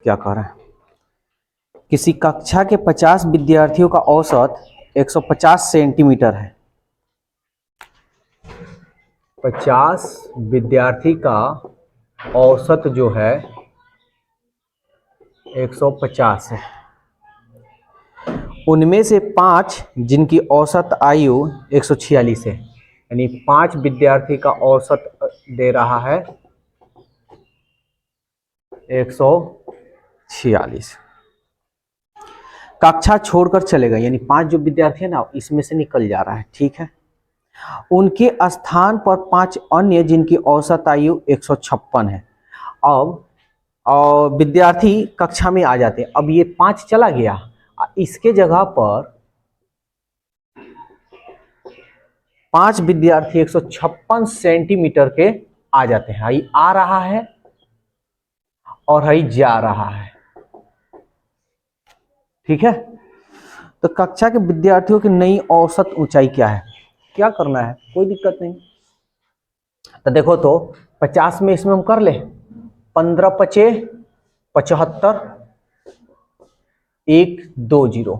क्या कह रहा है? किसी कक्षा के 50 विद्यार्थियों का औसत 150 सेंटीमीटर है। 50 विद्यार्थी का औसत जो है 150 है। उनमें से 5 जिनकी औसत आयु 146 है, यानी 5 विद्यार्थी का औसत दे रहा है 146। कक्षा छोड़कर चले गए, यानी 5 जो विद्यार्थी है ना इसमें से निकल जा रहा है, ठीक है। उनके स्थान पर 5 अन्य जिनकी औसत आयु 156 है। अब और विद्यार्थी कक्षा में आ जाते हैं। अब ये 5 चला गया, इसके जगह पर 5 विद्यार्थी 156 सेंटीमीटर के आ जाते हैं। हाई आ रहा है और हाई जा रहा है, ठीक है। तो कक्षा के विद्यार्थियों की नई औसत ऊंचाई क्या है? क्या करना है, कोई दिक्कत नहीं। तो देखो, तो 50 में इसमें हम कर ले 15 पचे 75 120,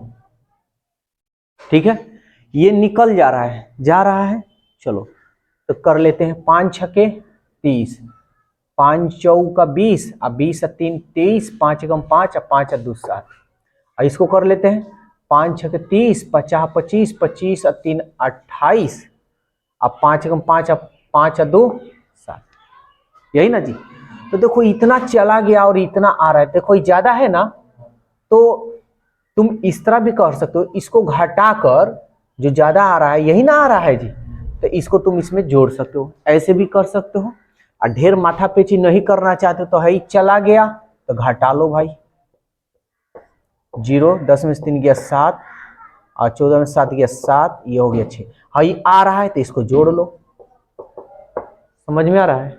ठीक है। ये निकल जा रहा है, जा रहा है। चलो तो कर लेते हैं। 5 छके 30, 5 चौका 20, अब 20 3 23, 5 एकम 5 और 5 2 7। इसको कर लेते हैं। 5 छके 30, 50 25, 25 और 3 28, अब 5 एकम 5 और 5 2 7, यही ना जी। तो देखो इतना चला गया और इतना आ रहा है। देखो ये ज्यादा है ना, तो तुम इस तरह भी कर सकते हो, इसको घटाकर जो ज्यादा आ रहा है यही ना आ रहा है जी, तो इसको तुम इसमें जोड़ सकते हो, ऐसे भी कर सकते हो। और ढेर माथा पेची नहीं करना चाहते तो है चला गया तो घटा लो भाई। 0 10 में 3 गया 7 और 14 में 7 गया 7, ये हो गया 6। हाई आ रहा है तो इसको जोड़ लो। समझ में आ रहा है?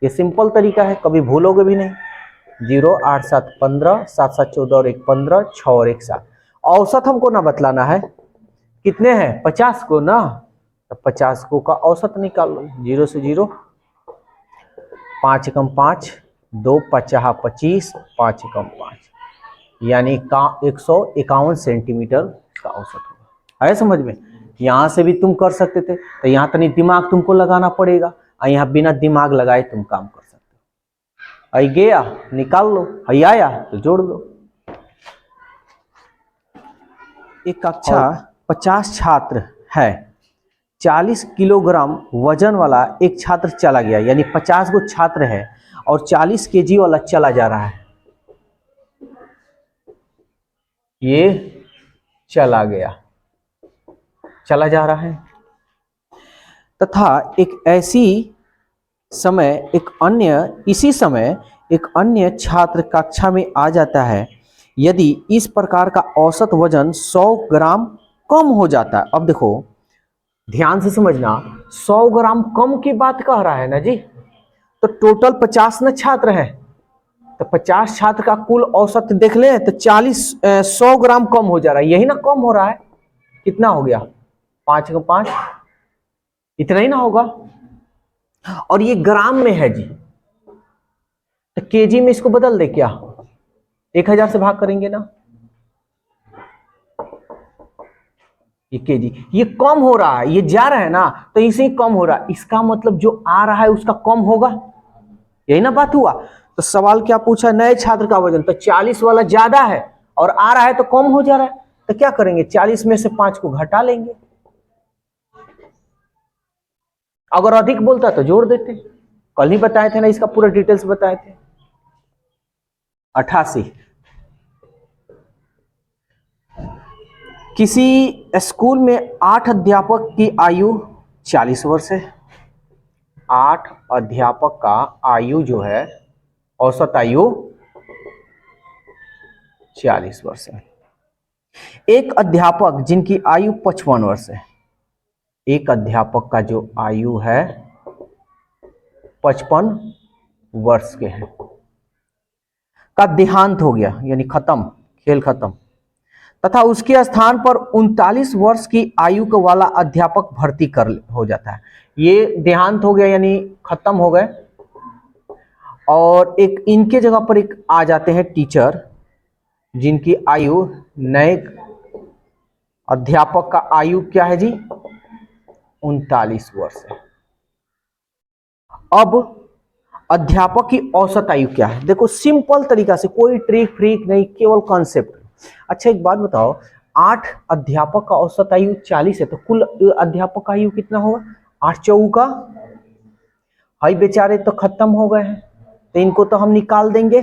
ये सिंपल तरीका है, कभी भूलोगे भी नहीं। 0 8 7 15, 7 7 14 और 1 15, 6 और 1 7। औसत हमको ना बतलाना है कितने हैं, 50 को ना, तो 50 को का औसत निकाल लो। 0 से 0, 5 एकम 5, 2 पचा 25, 5 एकम 5, यानी का 151 सेंटीमीटर का औसत होगा। है समझ में? यहाँ से भी तुम कर सकते थे, तो यहाँ तनी दिमाग तुमको लगाना पड़ेगा, और यहाँ बिना दिमाग लगाए तुम काम कर सकते हो। आई गया निकाल लो, आई आया तो जोड़ लो। एक कक्षा 50 छात्र है, 40 किलोग्राम वजन वाला एक छात्र चला गया, यानी 50 को छात्र है और 40 केजी वाला चला जा रहा है। ये चला गया, चला जा रहा है, तथा इसी समय एक अन्य छात्र कक्षा में आ जाता है। यदि इस प्रकार का औसत वजन 100 ग्राम कम हो जाता है। अब देखो ध्यान से समझना, 100 ग्राम कम की बात कह रहा है ना जी। तो टोटल 50 न छात्र हैं, तो 50 छात्र का कुल औसत देख ले तो 100 ग्राम कम हो जा रहा है, यही ना कम हो रहा है। कितना हो गया? 5 को 5, इतना ही ना होगा। और ये ग्राम में है जी, तो केजी में इसको बदल दे क्या? 1000 से भाग करेंगे ना, ये केजी, ये कम हो रहा है, ये जा रहा है ना, तो इसे ही कम हो रहा है। इसका मतलब जो आ रहा है उसका कम होगा, यही ना बात हुआ। तो सवाल क्या पूछा? नए छात्र का वजन, तो 40 वाला ज्यादा है और आ रहा है तो कम हो जा रहा है, तो क्या करेंगे? 40 में से 5 को घटा लेंगे। अगर अधिक बोलता तो जोड़ देते, कल ही बताए थे ना, इसका पूरा डिटेल्स बताए थे। 88। किसी स्कूल में 8 अध्यापक की आयु 40 वर्ष है। 8 अध्यापक का आयु जो है, औसत आयु 40 वर्ष है। एक अध्यापक जिनकी आयु 55 वर्ष है, एक अध्यापक का जो आयु है 55 वर्ष के हैं, का देहांत हो गया, यानी खत्म, खेल खत्म, तथा उसके स्थान पर 39 वर्ष की आयु का वाला अध्यापक भर्ती कर हो जाता है। ये देहांत हो गया यानी खत्म हो गए, और एक इनके जगह पर एक आ जाते हैं टीचर, जिनकी आयु, नए अध्यापक का आयु क्या है जी, 39 वर्ष है। अब अध्यापक की औसत आयु क्या है, देखो सिंपल तरीका से, कोई ट्रिक फ्रिक नहीं, केवल कॉन्सेप्ट। अच्छा एक बात बताओ, 8 अध्यापक का औसत आयु 40 है, तो कुल अध्यापक का आयु कितना होगा, 8 चौका, भाई बेचारे तो खत्म हो गए हैं, तो इनको तो हम निकाल देंगे।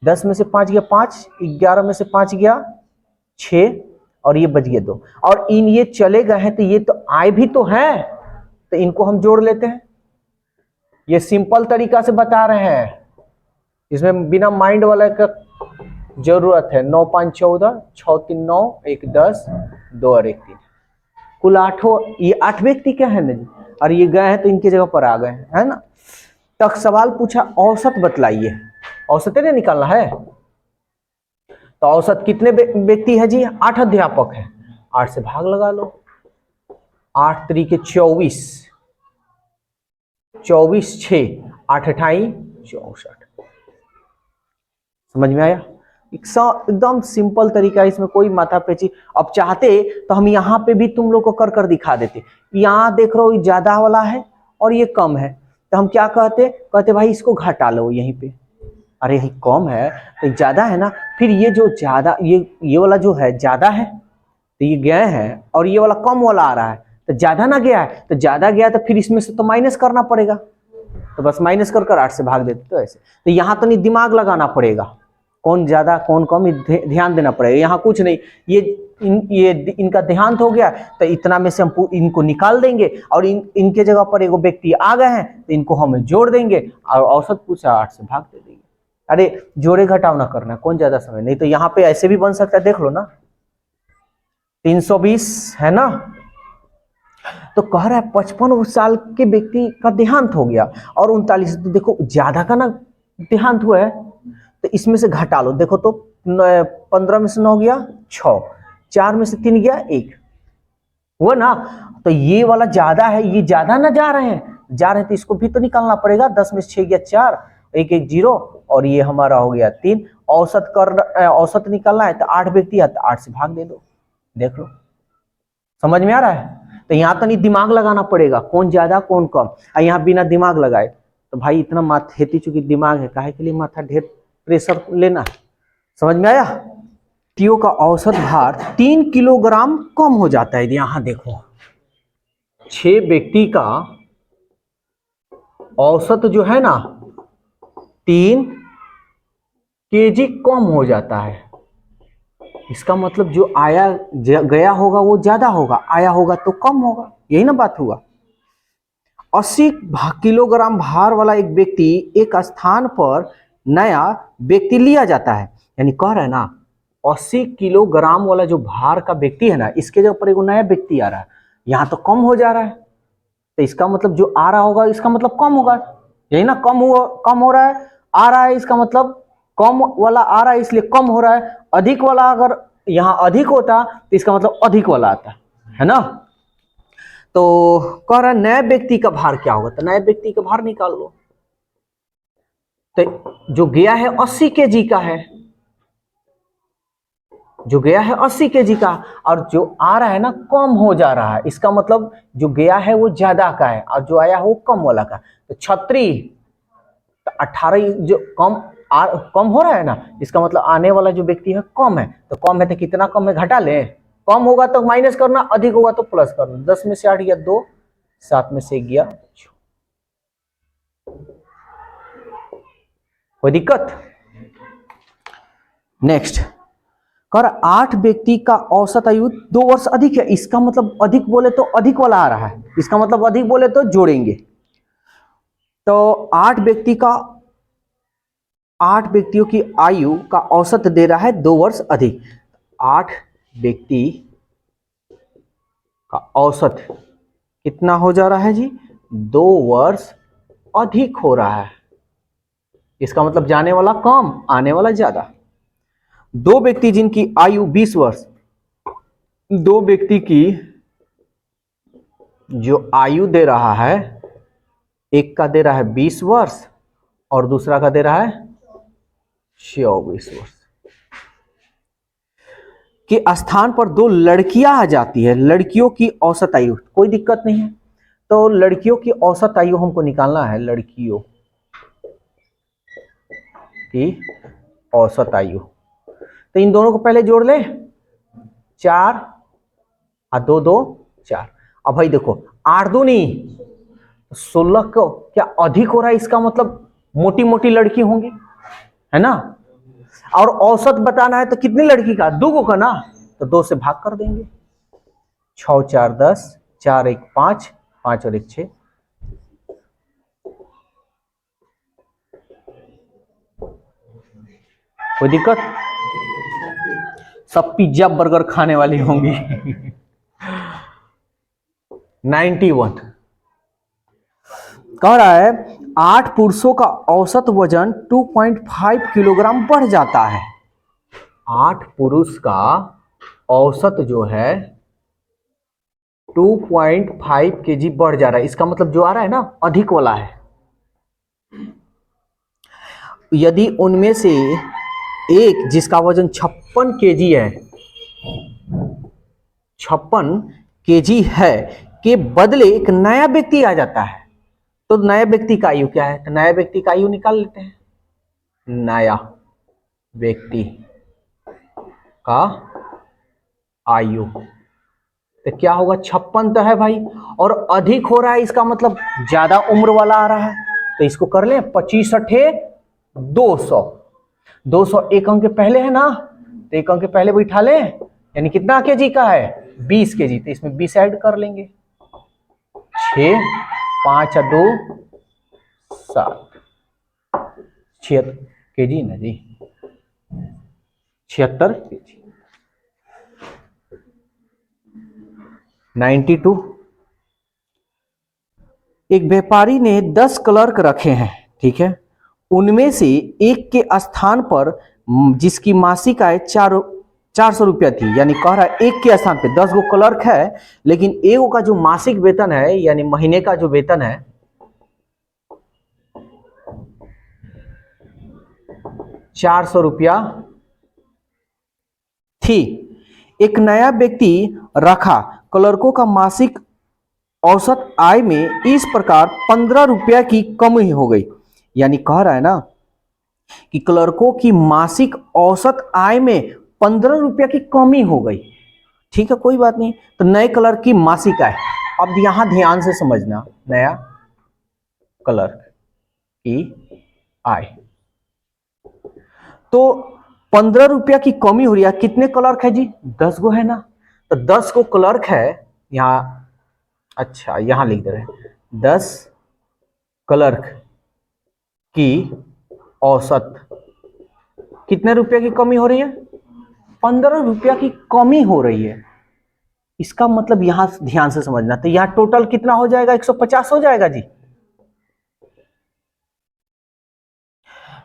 10 में से 5 गया 5, 11 में से 5 गया 6, और ये बच गए 2, और इन ये चले गए हैं, तो ये तो आए भी तो हैं, तो इनको हम जोड़ लेते हैं। ये सिंपल तरीका से बता रहे हैं, इसमें बिना माइंड वाला का जरूरत है। 9 5 14, 6 3 9, 1 10, 2 और 1 3, कुल 8 हो। ये 8 व्यक्ति क्या है ना जी, और ये गए हैं तो इनकी जगह पर आ गए हैं, है ना। तक सवाल पूछा औसत बतलाइए, औसत ने निकालना है, तो औसत कितने व्यक्ति है जी, 8 अध्यापक है, 8 से भाग लगा लो, 8 तरीके 24, 24 6, 8 अठाई 64। समझ में आया, एकदम सिंपल तरीका, इसमें कोई माथा पेची। अब चाहते तो हम यहाँ पे भी तुम लोग को कर कर दिखा देते, यहाँ देख रहे हो ज्यादा वाला है और ये कम है, तो हम क्या कहते भाई इसको घटा लो यहीं पे, अरे यही कम है तो ज्यादा है ना, फिर ये जो ज्यादा, ये वाला जो है ज्यादा है तो ये गए हैं, और ये वाला कम वाला आ रहा है तो ज्यादा ना गया है, तो ज्यादा गया तो फिर इसमें से तो माइनस करना पड़ेगा, तो बस माइनस कर 8 से भाग देते, तो ऐसे। तो यहाँ तो नहीं दिमाग लगाना पड़ेगा, कौन ज्यादा कौन कम ध्यान देना पड़ेगा, यहाँ कुछ नहीं, ये इनका देहांत हो गया तो इतना में से हम इनको निकाल देंगे, और इनके जगह पर एगो व्यक्ति आ गए हैं तो इनको हम जोड़ देंगे, और औसत पूछा 8 से भाग दे देंगे। अरे जोड़े घटाव ना करना, कौन ज्यादा समय, नहीं तो यहाँ पे ऐसे भी बन सकता है, देख लो ना, 320 है ना, तो कह रहा है 55 साल के व्यक्ति का देहांत हो गया और 39, तो देखो ज्यादा का ना देहांत हुआ है, तो इसमें से घटा लो, देखो तो 15 में से 9 गया 6, 4 में से 3 गया 1 हुआ ना, तो ये वाला ज्यादा है, ये ज्यादा ना जा रहे हैं तो इसको भी तो निकालना पड़ेगा। 10 में से 6 गया 4, 1 1 0, और ये हमारा हो गया 3। औसत निकालना है तो 8 व्यक्ति है तो 8 से भाग दे दो, देख लो समझ में आ रहा है। तो यहाँ तो नहीं दिमाग लगाना पड़ेगा, कौन ज्यादा कौन कम, और यहाँ बिना दिमाग लगाए तो भाई इतना माथे चूंकि दिमाग है, काहे के लिए माथा ढेर प्रेशर लेना, समझ में आया। टीओ का औसत भार 3 किलोग्राम कम हो जाता है, यहां देखो 6 व्यक्ति का औसत जो है ना 3 केजी कम हो जाता है, इसका मतलब जो आया गया होगा वो ज्यादा होगा, आया होगा तो कम होगा, यही ना बात हुआ। 80 किलोग्राम भार वाला एक व्यक्ति एक स्थान पर नया व्यक्ति लिया जाता है, यानी कह रहा है ना 80 किलोग्राम वाला जो भार का व्यक्ति है ना, इसके जगह पर एक नया व्यक्ति आ रहा है, यहाँ तो कम हो जा रहा है, तो इसका मतलब जो आ रहा होगा इसका मतलब कम होगा, यही ना, कम हो रहा है, आ रहा है, इसका मतलब कम वाला आ रहा है इसलिए कम हो रहा है। अधिक वाला अगर यहाँ अधिक होता तो इसका मतलब अधिक वाला आता है ना। तो कह रहा है नए व्यक्ति का भार क्या होगा, तो नए व्यक्ति का भार निकाल लो, तो जो गया है 80 केजी का है, जो गया है 80 केजी का, और जो आ रहा है ना कम हो जा रहा है, इसका मतलब जो गया है वो ज्यादा का है और जो आया है वो कम वाला का। तो 36 तो 18 जो कम हो रहा है ना, इसका मतलब आने वाला जो व्यक्ति है कम है, तो कम है तो कितना कम है घटा ले, कम होगा तो माइनस करना, अधिक होगा तो प्लस करना। 10 में से 8 गया 2, 7 में से 1 गया 6, कोई दिक्कत। नेक्स्ट कर 8 व्यक्ति का औसत आयु 2 वर्ष अधिक है, इसका मतलब अधिक बोले तो अधिक वाला आ रहा है, इसका मतलब अधिक बोले तो जोड़ेंगे, तो 8 व्यक्तियों की आयु का औसत दे रहा है 2 वर्ष अधिक। 8 व्यक्ति का औसत कितना हो जा रहा है जी, 2 वर्ष अधिक हो रहा है, इसका मतलब जाने वाला कम आने वाला ज्यादा। 2 व्यक्ति जिनकी आयु 20 वर्ष, 2 व्यक्ति की जो आयु दे रहा है, एक का दे रहा है 20 वर्ष और दूसरा का दे रहा है 24 वर्ष। के स्थान पर दो लड़कियां आ जाती है, लड़कियों की औसत आयु, कोई दिक्कत नहीं है। तो लड़कियों की औसत आयु हमको निकालना है, लड़कियों की औसत आयु। तो इन दोनों को पहले जोड़ ले, 4 और 2 2 4। अब भाई देखो 8 2 नहीं 16 को क्या अधिक हो रहा है, इसका मतलब मोटी मोटी लड़की होंगी, है ना। और औसत बताना है तो कितनी लड़की का, 2 का ना, तो 2 से भाग कर देंगे। 6 4 10, 4 1 5, 5 और 1 6। कोई दिक्कत? सब पिज्जा बर्गर खाने वाली होंगी। 91 कह रहा है 8 पुरुषों का औसत वजन 2.5 किलोग्राम बढ़ जाता है। 8 पुरुष का औसत जो है 2.5 केजी बढ़ जा रहा है, इसका मतलब जो आ रहा है ना अधिक वाला है। यदि उनमें से एक जिसका वजन 56 केजी है, 56 केजी है के बदले एक नया व्यक्ति आ जाता है, तो नया व्यक्ति का आयु क्या है, तो नया व्यक्ति का आयु निकाल लेते हैं। नया व्यक्ति का आयु तो क्या होगा, 56 तो है भाई, और अधिक हो रहा है, इसका मतलब ज्यादा उम्र वाला आ रहा है। तो इसको कर ले 25 अठे 200, 200 एक अंक के पहले है ना, तो एक अंक के पहले बैठा ले, यानी कितना केजी का है, 20 केजी। तो इसमें 20 ऐड कर लेंगे, 6 5 और 2 7, 76 केजी ना जी, 76 केजी। 92 एक व्यापारी ने 10 क्लर्क रखे हैं, ठीक है, उनमें से एक के स्थान पर जिसकी मासिक आय 400 रुपया थी, यानी कह रहा है एक के स्थान पे 10 गो क्लर्क है, लेकिन एक का जो मासिक वेतन है यानी महीने का जो वेतन है 400 रुपया थी। एक नया व्यक्ति रखा, क्लर्कों का मासिक औसत आय में इस प्रकार 15 रुपया की कमी हो गई, यानी कह रहा है ना कि क्लर्कों की मासिक औसत आय में 15 रुपया की कमी हो गई, ठीक है, कोई बात नहीं। तो नए क्लर्क की मासिक आय, अब यहां ध्यान से समझना, नया क्लर्क की आय, तो 15 रुपया की कमी हो रही है। कितने क्लर्क है जी, 10 गो है ना, तो 10 को क्लर्क है यहां, अच्छा यहां लिख दे रहे हैं 10 क्लर्क की औसत कितने रुपया की कमी हो रही है, 15 रुपया की कमी हो रही है। इसका मतलब यहां ध्यान से समझना, तो यहां टोटल कितना हो जाएगा, 150 हो जाएगा जी।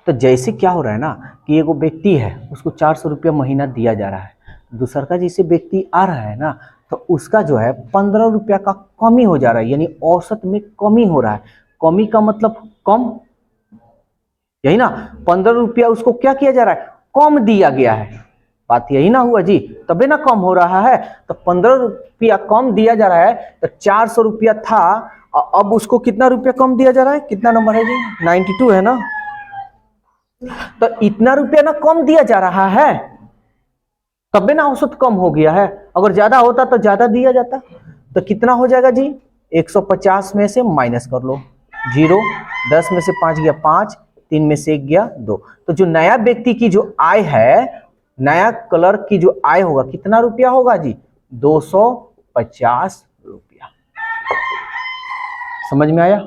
तो जैसे क्या हो रहा है ना कि एगो व्यक्ति है उसको 400 रुपया महीना दिया जा रहा है, दूसरा का जैसे व्यक्ति आ रहा है ना तो उसका जो है 15 रुपया का कमी हो जा रहा है, यानी औसत में कमी हो रहा है। कमी का मतलब कम, यही ना, 15 रुपया उसको क्या किया जा रहा है, कम दिया गया है, बात यही ना हुआ जी, तबे ना कम हो रहा है। तो 15 रुपया कम दिया जा रहा है, तो 400 रुपया था, अब उसको कितना रुपया कम दिया जा रहा है, कितना नंबर है जी, 92 है ना, तो इतना रुपया ना कम दिया जा रहा है, तबे ना औसत कम हो गया है। अगर ज्यादा होता तो ज्यादा दिया जाता, तो कितना हो जाएगा जी, 150 में से माइनस कर लो 0, 10 में से 5 गया 5, 3 में से 1 गया 2। तो जो नया व्यक्ति की जो आय है, नया क्लर्क की जो आय होगा कितना रुपया होगा जी, 250 रुपया। समझ में आया?